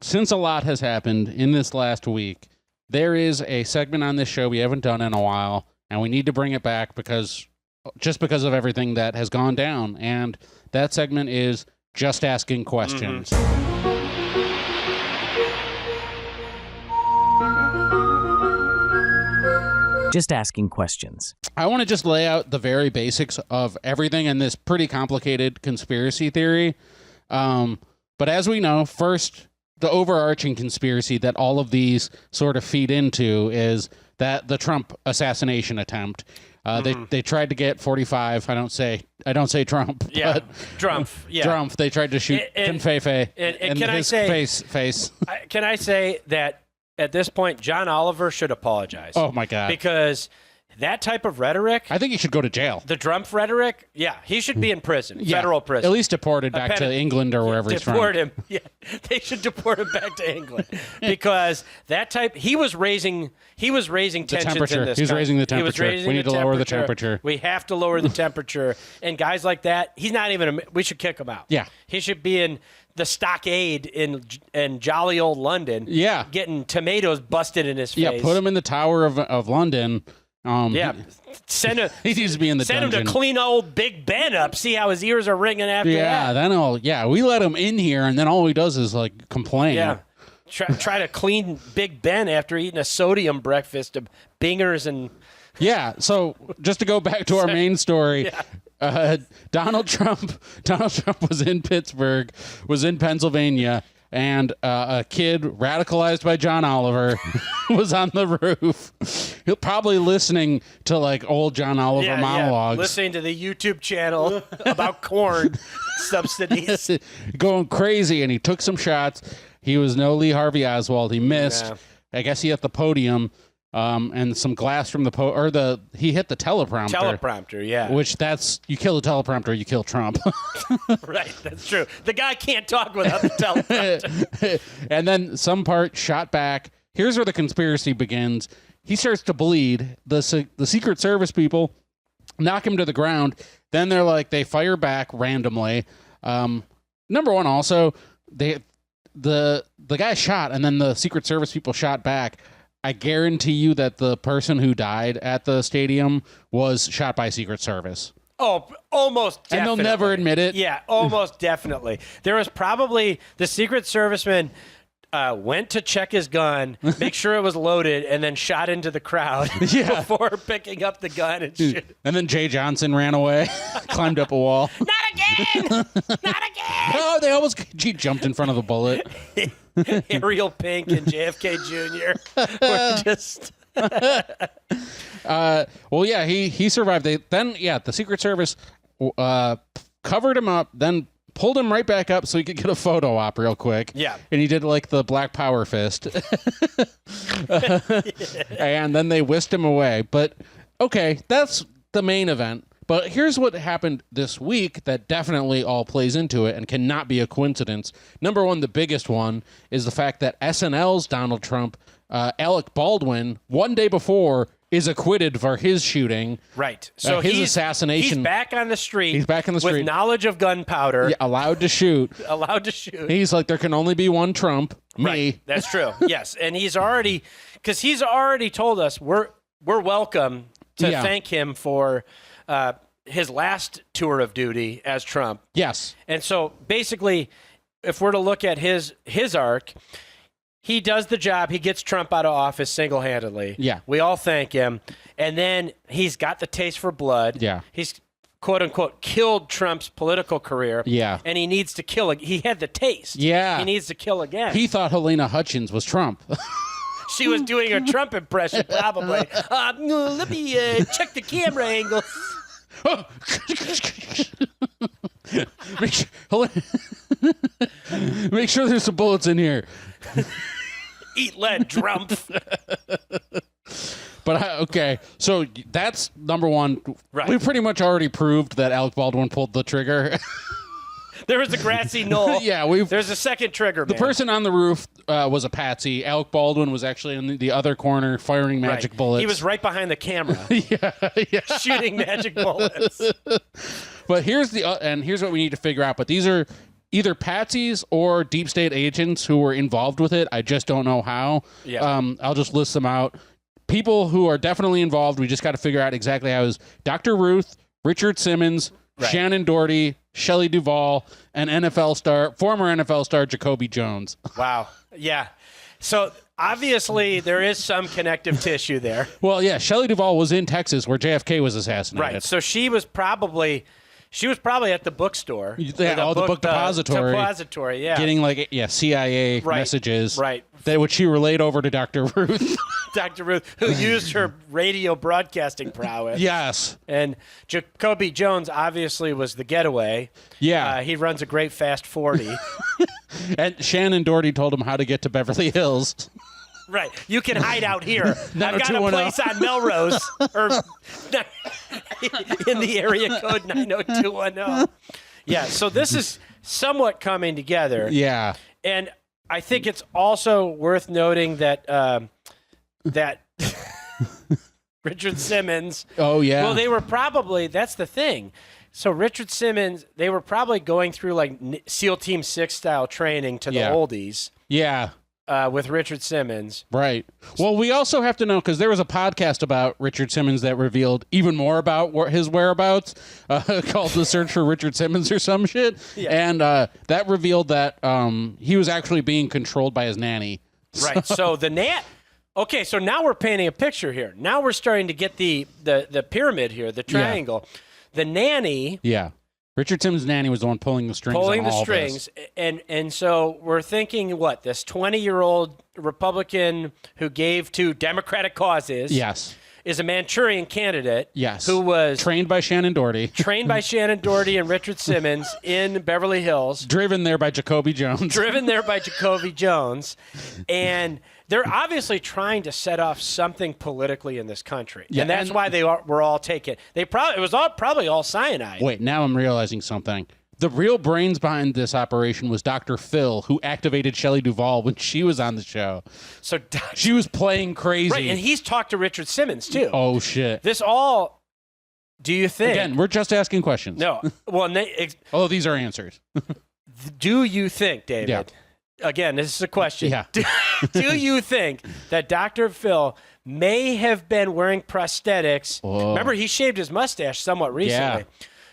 since a lot has happened in this last week, there is a segment on this show we haven't done in a while, and we need to bring it back because of everything that has gone down. And that segment is Just Asking Questions. Just Asking Questions. I want to just lay out the very basics of everything in this pretty complicated conspiracy theory. But as we know, first, the overarching conspiracy that all of these sort of feed into is that the Trump assassination attempt. They tried to get 45. I don't say Trump. Yeah, but Trump. Yeah, Trump. They tried to shoot Confefe in his face. Can I say that at this point, John Oliver should apologize? Oh my God! Because that type of rhetoric, I think he should go to jail. The Trump rhetoric, yeah, he should be in prison, federal prison. At least deported back to England or wherever he's from. Deport him. Yeah, they should deport him back to England because that type. He was raising tensions in this. He was raising the temperature. We need to lower the temperature. We have to lower the temperature. And guys like that, he's not even. We should kick him out. Yeah, he should be in the stockade in jolly old London. Yeah, getting tomatoes busted in his face. Yeah, put him in the Tower of London. Send him. He needs to be in the dungeon. Send him to clean old Big Ben up. See how his ears are ringing after that. We let him in here, and then all he does is like complain. Yeah, try to clean Big Ben after eating a sodium breakfast of bingers and. Yeah. So just to go back to our main story. Yeah. Donald Trump was in Pittsburgh, was in Pennsylvania, and a kid radicalized by John Oliver was on the roof. He'll probably listening to like old John Oliver monologues. Listening to the YouTube channel about corn subsidies. Going crazy, and he took some shots. He was no Lee Harvey Oswald. He missed. Yeah. I guess he hit the podium. And some glass from he hit the teleprompter. Teleprompter, yeah. Which you kill the teleprompter, you kill Trump. Right, that's true. The guy can't talk without the teleprompter. And then some part shot back. Here's where the conspiracy begins. He starts to bleed. The Secret Service people knock him to the ground. Then they fire back randomly. Number one, also, the guy shot, and then the Secret Service people shot back. I guarantee you that the person who died at the stadium was shot by Secret Service. Oh, almost definitely. And they'll never admit it. Yeah, almost definitely. There was probably the Secret Serviceman went to check his gun, make sure it was loaded, and then shot into the crowd before picking up the gun and shooting. And then Jay Johnson ran away, climbed up a wall. Not again! Not again! Oh, he jumped in front of the bullet. Ariel Pink and JFK Jr. were just... he survived. The Secret Service covered him up, then pulled him right back up so he could get a photo op real quick. Yeah. And he did like the Black Power fist. And then they whisked him away. But, okay, that's the main event. But here's what happened this week that definitely all plays into it and cannot be a coincidence. Number one, the biggest one, is the fact that SNL's Donald Trump, Alec Baldwin, one day before, is acquitted for his shooting. Right. So his assassination. He's back on the street. He's back on the street. With knowledge of gunpowder. Yeah, allowed to shoot. Allowed to shoot. He's like, there can only be one Trump. Me. Right. That's true. Yes. And he's already told us we're welcome to thank him for his last tour of duty as Trump. Yes. And so basically, if we're to look at his arc, he does the job. He gets Trump out of office single-handedly. Yeah. We all thank him. And then he's got the taste for blood. Yeah. He's, quote-unquote, killed Trump's political career. Yeah. And he needs to kill. He had the taste. Yeah. He needs to kill again. He thought Helena Hutchins was Trump. She was doing her Trump impression, probably. Let me check the camera angles. Make sure there's some bullets in here. Eat lead, Trump. But okay, so that's number one. Right. We pretty much already proved that Alec Baldwin pulled the trigger. There was a grassy knoll. Yeah, there's a second trigger. The person on the roof was a patsy. Alec Baldwin was actually in the other corner firing magic bullets. He was right behind the camera. Shooting magic bullets. But here's what we need to figure out. But these are either patsies or deep state agents who were involved with it. I just don't know how. Yeah. I'll just list them out. People who are definitely involved, we just got to figure out exactly how, is Dr. Ruth, Richard Simmons, Shannon Doherty, Shelley Duvall, and former NFL star Jacoby Jones. Wow. Yeah. So obviously there is some connective tissue there. Well, yeah, Shelley Duvall was in Texas where JFK was assassinated. Right. So she was probably at the bookstore. Yeah, the book depository. Depository, yeah. Getting CIA messages. Right. Which she relayed over to Dr. Ruth. Dr. Ruth, who used her radio broadcasting prowess. Yes. And Jacoby Jones obviously was the getaway. Yeah. He runs a great fast 40. And Shannon Doherty told him how to get to Beverly Hills. Right. You can hide out here. I've got a 90210. place on Melrose in the area code 90210. Yeah, so this is somewhat coming together. Yeah. And I think it's also worth noting that that Richard Simmons. Oh, yeah. Well, they were probably, that's the thing. So Richard Simmons, they were probably going through like SEAL Team 6 style training to the oldies. Yeah. With Richard Simmons. Right. Well, we also have to know, because there was a podcast about Richard Simmons that revealed even more about his whereabouts, called The Search for Richard Simmons or some shit. Yeah. And that revealed that he was actually being controlled by his nanny. Right. So okay, so now we're painting a picture here. Now we're starting to get the pyramid here, the triangle. Yeah. The nanny. Yeah. Richard Simmons' nanny was the one pulling the strings. And so we're thinking, what, this 20-year-old Republican who gave to Democratic causes, yes, is a Manchurian candidate, yes, who was trained by Shannon Doherty, and Richard Simmons in Beverly Hills, driven there by Jacoby Jones, and they're obviously trying to set off something politically in this country, yeah, and that's why were all taken. It was probably all cyanide. Wait, now I'm realizing something. The real brains behind this operation was Dr. Phil, who activated Shelley Duvall when she was on the show. So she was playing crazy. Right, and he's talked to Richard Simmons, too. Oh, shit. Do you think... Again, we're just asking questions. No. Well, these are answers. Do you think, David... Yeah. Again, this is a question. Yeah. Do you think that Dr. Phil may have been wearing prosthetics? Whoa. Remember, he shaved his mustache somewhat recently. Yeah.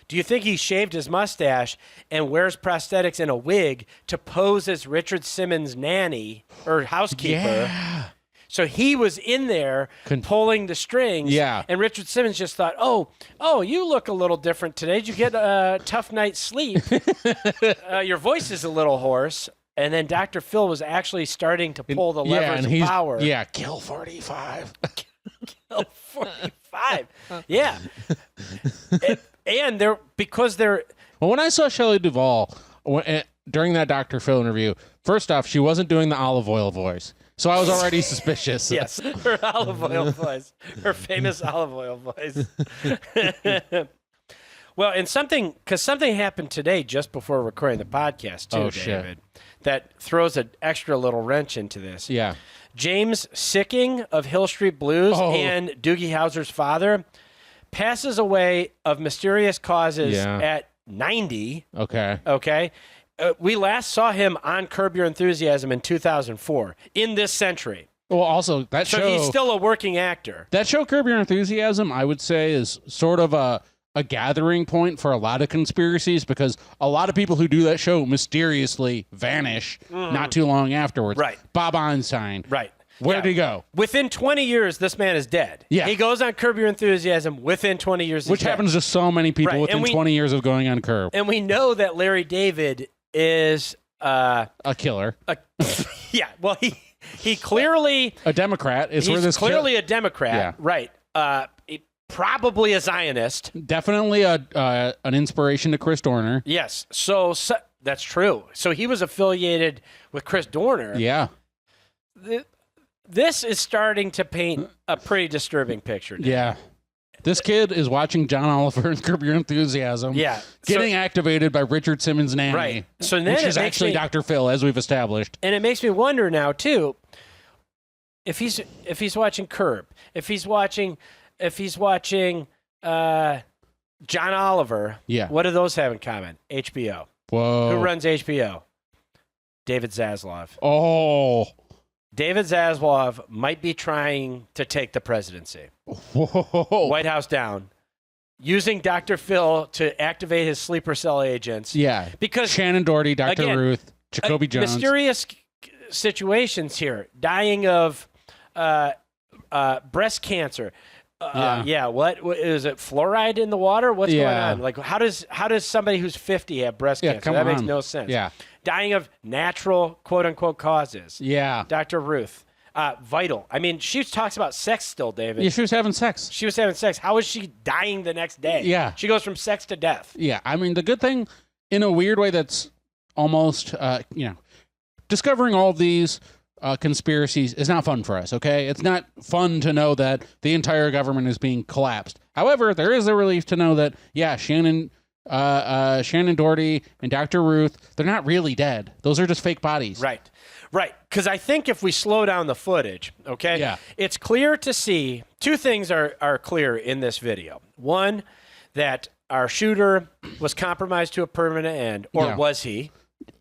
Do you think he shaved his mustache and wears prosthetics and a wig to pose as Richard Simmons' nanny or housekeeper? Yeah. So he was in there pulling the strings. Yeah. And Richard Simmons just thought, oh, you look a little different today. Did you get a tough night's sleep? Your voice is a little hoarse. And then Dr. Phil was actually starting to pull the levers of power. Yeah, kill 45. Kill 45. Yeah. Well, when I saw Shelley Duvall during that Dr. Phil interview, first off, she wasn't doing the olive oil voice. So I was already suspicious. Yes, her olive oil voice. Her famous olive oil voice. Well, and something happened today just before recording the podcast, too, David, that throws an extra little wrench into this. Yeah. James Sicking of Hill Street Blues and Doogie Howser's father passes away of mysterious causes at 90. Okay. We last saw him on Curb Your Enthusiasm in 2004, in this century. Well, also, that show... So he's still a working actor. That show, Curb Your Enthusiasm, I would say is sort of a gathering point for a lot of conspiracies, because a lot of people who do that show mysteriously vanish not too long afterwards. Right. Bob Einstein. Right. Where did he go? Within 20 years, this man is dead. Yeah. He goes on Curb Your Enthusiasm. Within 20 years, Which happens to so many people within 20 years of going on Curb. And we know that Larry David is... a killer. Yeah. Well, he clearly... A Democrat. He's clearly a Democrat. Yeah. Right. Probably a Zionist. Definitely an inspiration to Chris Dorner. Yes. So that's true. So he was affiliated with Chris Dorner. Yeah. This is starting to paint a pretty disturbing picture. Yeah. This kid is watching John Oliver and Curb Your Enthusiasm. Yeah. Getting activated by Richard Simmons' nanny. Right. So then which is actually Dr. Phil, as we've established. And it makes me wonder now, too, if he's watching Curb, if he's watching John Oliver, what do those have in common? HBO. Whoa. Who runs HBO? David Zaslav. Oh. David Zaslav might be trying to take the presidency. Whoa. White House down. Using Dr. Phil to activate his sleeper cell agents. Yeah. Because Shannon Doherty, Dr. again, Ruth, Jacoby Jones. Mysterious situations here. Dying of breast cancer. What is it? Fluoride in the water? What's going on? Like, how does somebody who's 50 have breast cancer? That makes no sense. Yeah. Dying of natural quote unquote causes. Yeah. Dr. Ruth. Vital. I mean, she talks about sex still, David. Yeah, she was having sex. She was having sex. How is she dying the next day? Yeah. She goes from sex to death. Yeah. I mean, the good thing, in a weird way, that's almost, discovering all of these conspiracies is not fun for us, okay? It's not fun to know that the entire government is being collapsed. However, there is a relief to know that, Shannon Doherty and Dr. Ruth, they're not really dead. Those are just fake bodies. Right. Because I think if we slow down the footage, okay, it's clear to see two things are clear in this video. One, that our shooter was compromised to a permanent end, or was he?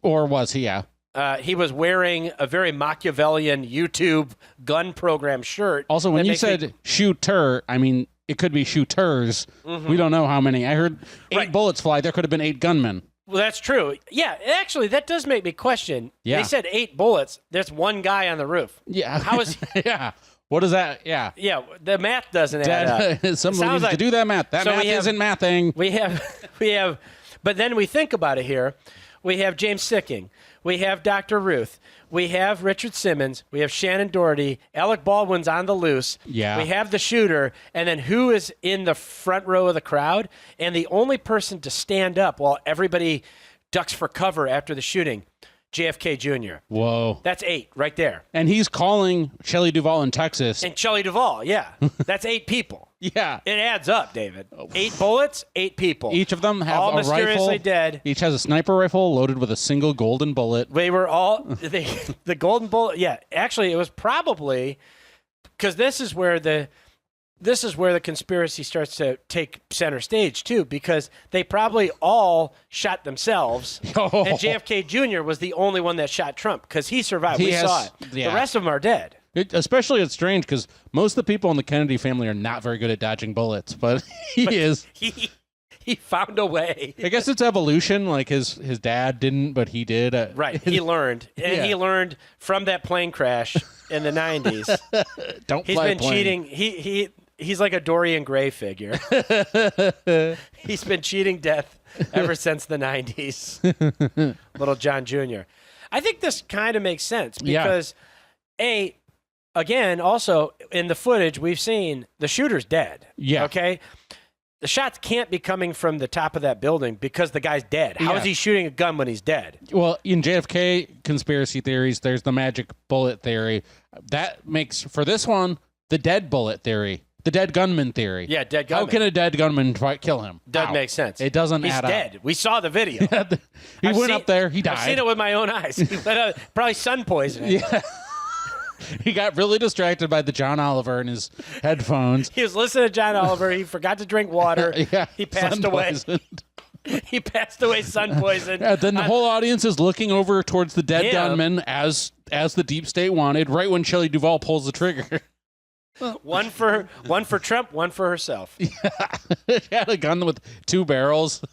Or was he, he was wearing a very Machiavellian YouTube gun program shirt. Also, when you said shooter, I mean, it could be shooters. Mm-hmm. We don't know how many. I heard 8 bullets fly. There could have been 8 gunmen. Well, that's true. Yeah, actually, that does make me question. Yeah. They said 8 bullets. There's one guy on the roof. Yeah. How is yeah. What is that? Yeah. Yeah, the math doesn't add up. Someone needs to do that math. That math isn't mathing. We have, but then we think about it here. We have James Sicking. We have Dr. Ruth. We have Richard Simmons. We have Shannon Doherty. Alec Baldwin's on the loose. Yeah. We have the shooter. And then who is in the front row of the crowd? And the only person to stand up while everybody ducks for cover after the shooting, JFK Jr. Whoa. That's 8 right there. And he's calling Shelley Duvall in Texas. And Shelley Duvall, yeah. That's 8 people. Yeah. It adds up, David. 8 bullets, 8 people. Each of them have all a mysteriously rifle. Dead. Each has a sniper rifle loaded with a single golden bullet. They were all the golden bullet. Yeah, actually, it was probably because this is where the conspiracy starts to take center stage too, because they probably all shot themselves, and JFK Jr. was the only one that shot Trump because he survived. We saw it. Yeah. The rest of them are dead. Especially, it's strange because most of the people in the Kennedy family are not very good at dodging bullets, but he is. He found a way. I guess it's evolution. Like his dad didn't, but he did. Right. He learned. And he learned from that plane crash in the 90s. Don't He's fly been a plane. cheating. He's like a Dorian Gray figure. He's been cheating death ever since the 90s. Little John Jr. I think this kind of makes sense because, again, also in the footage we've seen, the shooter's dead. Yeah. Okay? The shots can't be coming from the top of that building because the guy's dead. How is he shooting a gun when he's dead? Well, in JFK conspiracy theories, there's the magic bullet theory. That makes, for this one, the dead bullet theory. The dead gunman theory. Yeah, dead gunman. How can a dead gunman kill him? Doesn't make sense. It doesn't He's add up. He's dead. We saw the video. He went up there. He died. I've seen it with my own eyes. He went up, probably sun poisoning. Yeah. He got really distracted by the John Oliver in his headphones. He was listening to John Oliver. He forgot to drink water. He passed away. He passed away sun poisoned. Yeah, then the whole audience is looking over towards the dead gunman as the deep state wanted, right when Shelley Duvall pulls the trigger. One for Trump, one for herself. Yeah. She had a gun with 2 barrels.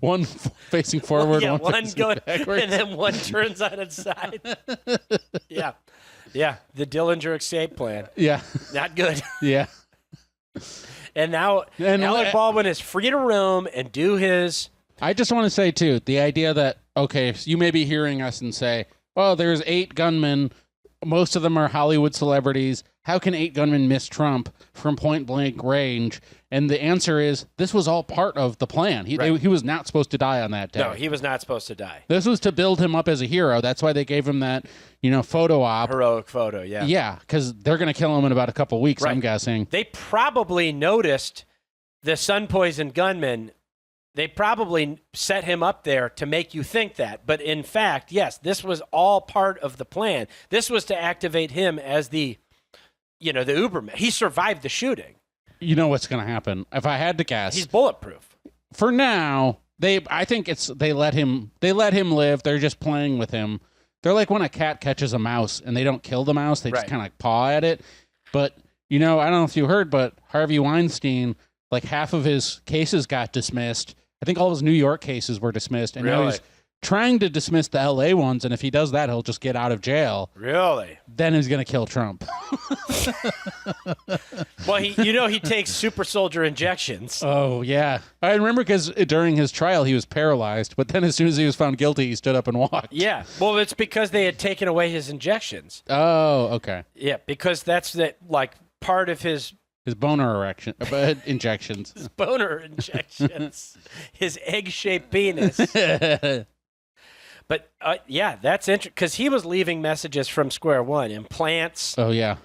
One facing forward, one facing going backwards. and then one turns on its side. Yeah, the Dillinger escape plan. Yeah. Not good. Yeah. And now Alec Baldwin is free to roam and do his... I just want to say, too, the idea that, okay, so you may be hearing us and say, well, there's 8 gunmen. Most of them are Hollywood celebrities. How can 8 gunmen miss Trump from point-blank range? And the answer is, this was all part of the plan. He was not supposed to die on that day. No, he was not supposed to die. This was to build him up as a hero. That's why they gave him that, photo op. Heroic photo, yeah. Yeah, because they're going to kill him in about a couple weeks, I'm guessing. They probably noticed the sun-poisoned gunman. They probably set him up there to make you think that. But in fact, yes, this was all part of the plan. This was to activate him as the Uberman. He survived the shooting. You know what's going to happen. If I had to guess. He's bulletproof. For now, I think they let him live. They're just playing with him. They're like when a cat catches a mouse and they don't kill the mouse, they just kind of paw at it. But I don't know if you heard, but Harvey Weinstein, like half of his cases got dismissed. I think all of his New York cases were dismissed, and now he's trying to dismiss the LA ones, and if he does that, he'll just get out of jail. Really? Then he's going to kill Trump. Well, he takes super soldier injections. Oh, yeah. I remember because during his trial, he was paralyzed, but then as soon as he was found guilty, he stood up and walked. Yeah. Well, it's because they had taken away his injections. Oh, okay. Yeah, because that's part of his boner injections. His boner injections. His egg-shaped penis. But, that's interesting, because he was leaving messages from square one, implants. Oh, yeah.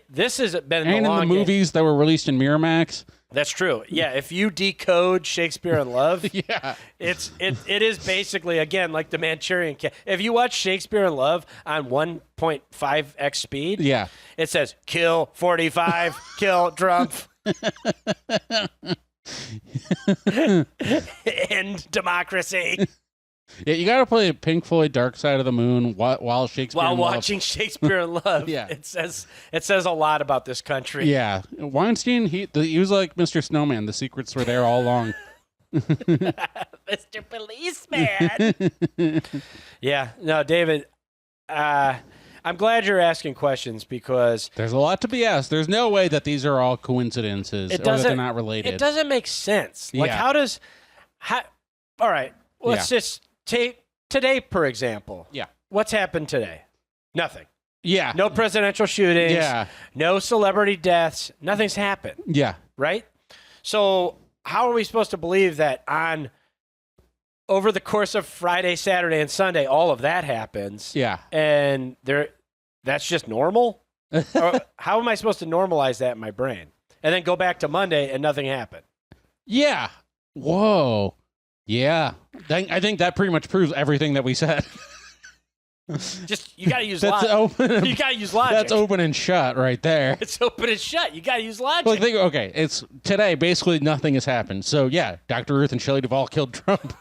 This has been in the movies that were released in Miramax. That's true. Yeah, if you decode Shakespeare in Love, it is basically, again, like the Manchurian Cat. If you watch Shakespeare in Love on 1.5x speed, it says, kill 45, kill Trump. End democracy. Yeah, you got to play Pink Floyd "Dark Side of the Moon" while Shakespeare. While watching Shakespeare in Love, it says a lot about this country. Yeah, Weinstein, he was like Mr. Snowman. The secrets were there all along. Mr. Policeman. Yeah, no, David. I'm glad you're asking questions because there's a lot to be asked. There's no way that these are all coincidences or that they're not related. It doesn't make sense. Like, all right, let's just take today, for example. Yeah. What's happened today? Nothing. Yeah. No presidential shootings. Yeah. No celebrity deaths. Nothing's happened. Yeah. Right? So how are we supposed to believe that over the course of Friday, Saturday, and Sunday, all of that happens? Yeah. And that's just normal? Or how am I supposed to normalize that in my brain? And then go back to Monday and nothing happened? Yeah. Whoa. Yeah. I think that pretty much proves everything that we said. You got to use logic. You got to use logic. That's open and shut right there. It's open and shut. You got to use logic. Well, it's today. Basically, nothing has happened. So, yeah, Dr. Ruth and Shelley Duvall killed Trump.